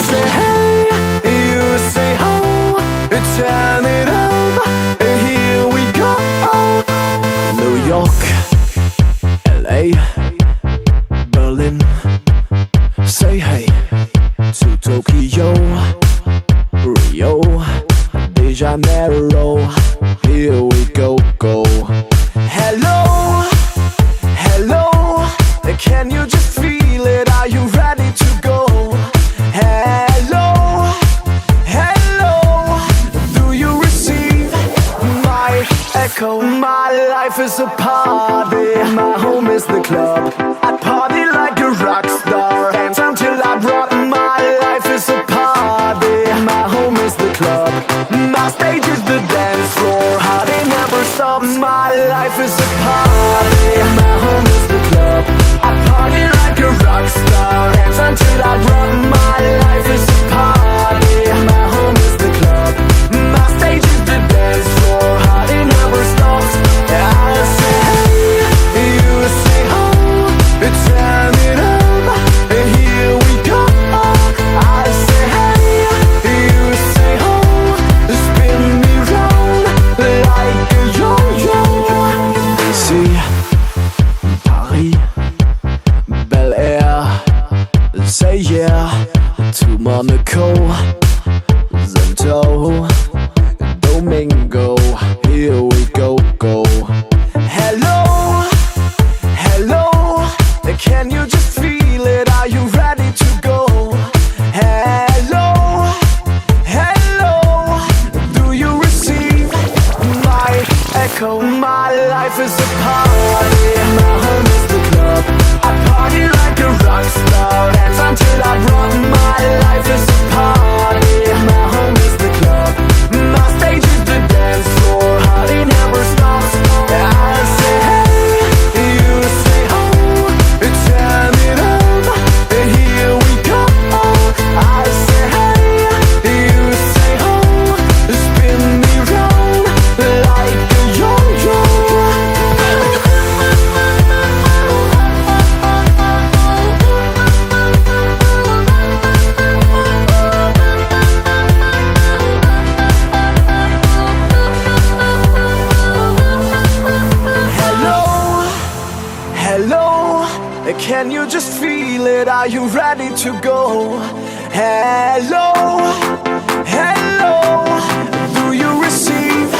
say hey, you say ho, turn it up, here we go. New York, LA, Berlin, say hey to Tokyo, Rio de Janeiro, here we go, go. Hello, hello, can you just feel it? Are you ready to go? Hello, hello, do you receive my echo? My life is a party, my home is the club. I party like a rock star, dance until I drop. My life is a party, my home is the club. My stage is the dance floor, party never stops. My life is a party, my home is the club. I party like a rock star, dance until I drop. My life is a party, my home is the club. My stage is the dance floor, party never stops. I say hey, you say ho, turn it up, here we go. I say hey, you say ho, spin me round like a yo-yo. See, Paris, Bel Air, say yeah to Monaco, Santo Domingo, here we go, go. Hello, hello, can you just feel it? Are you ready to go? Hello, hello, do you receive my echo? My life is a party, my home is the club. I party like a rock star, dance until I drop. My life is a party, my home is the club. My stage is the dance floor, party never stops. I say hey, you say ho, turn it up, here we go. I say hey, you say ho, spin me round like a yo-yo. Hello, hello, can you just feel it? Are you ready to go? Hello, hello, do you receive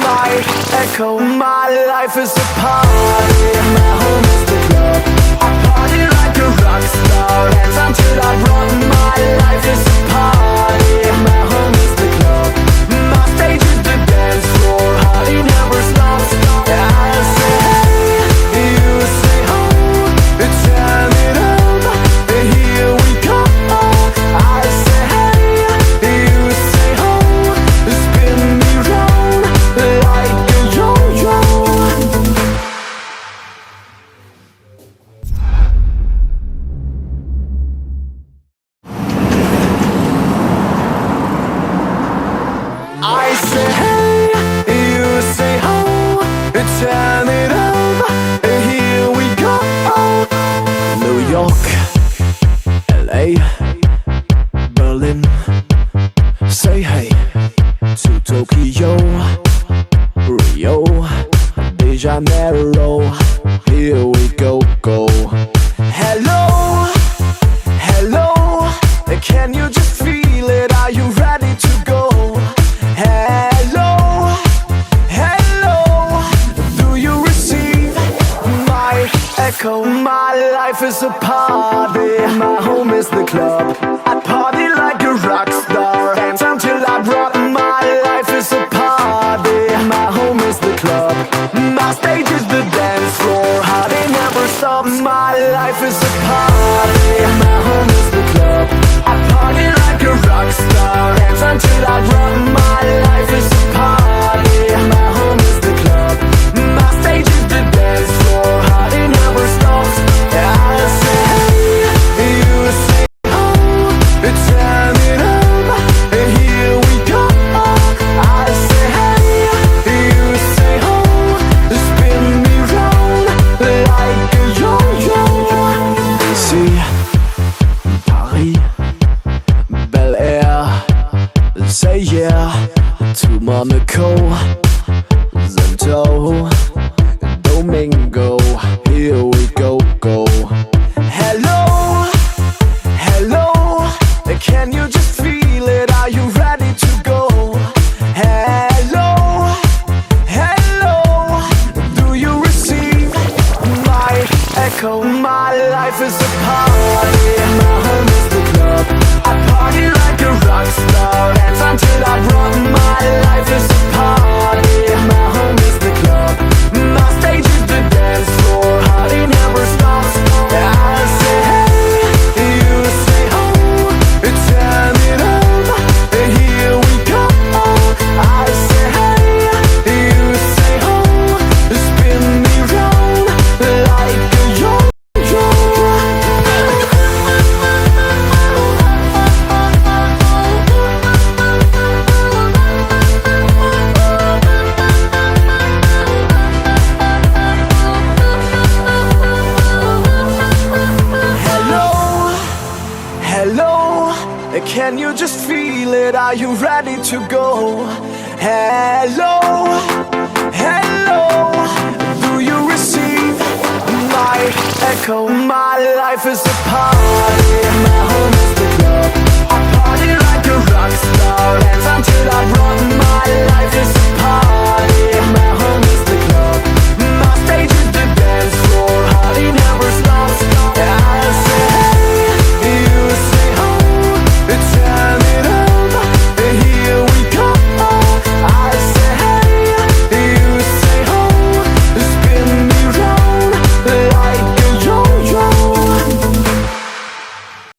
my echo? My life is a party, my home is the club. I party like a rock star, dance until I drop. My life is a party, my home is the club. My stage is the dance floor, party never stops. I say hey, you say ho, turn it up, here we go. I say hey, you say ho, spin me round like a yo-yo. I say hey, you say ho, turn it up, here we go. New York, LA, Berlin, say hey to Tokyo, Rio de Janeiro, here we go, go. Hello, hello, can you just feel it? Are you ready to go? Hello, hello, do you receive my echo? My life is a party, my home is the club. I party like a rock star, dance until I drop. My life is a party, my home is the club. My stage is the dance floor, party never stops. My life is a party, my home is the club. I party like a rock star, dance until I drop. My life is a party, my home is the club. My stage is the dance floor, party never stops. I say hey, you say ho, turn it up, here we go. I say hey, you say ho, spin me round like a yo-yo. See, Paris, Monaco, Santo, Domingo, here we go, go. Hello, hello, can you just feel it? Are you ready to go? Hello, hello, do you receive my echo? My life is a party, my home is the club. I party like a rock star, dance until I drop. My life is a party, my home is the club. My stage is the dance floor, party never stops. I say hey, you say oh, turn it up, here we go. I say hey, you say oh, spin me round like a yo-yo. Hello, can you just feel it? Are you ready to go? Hello, hello, do you receive my echo? My life is a party, my home is the club. I party like a rock star, dance until I drop. My life is a party.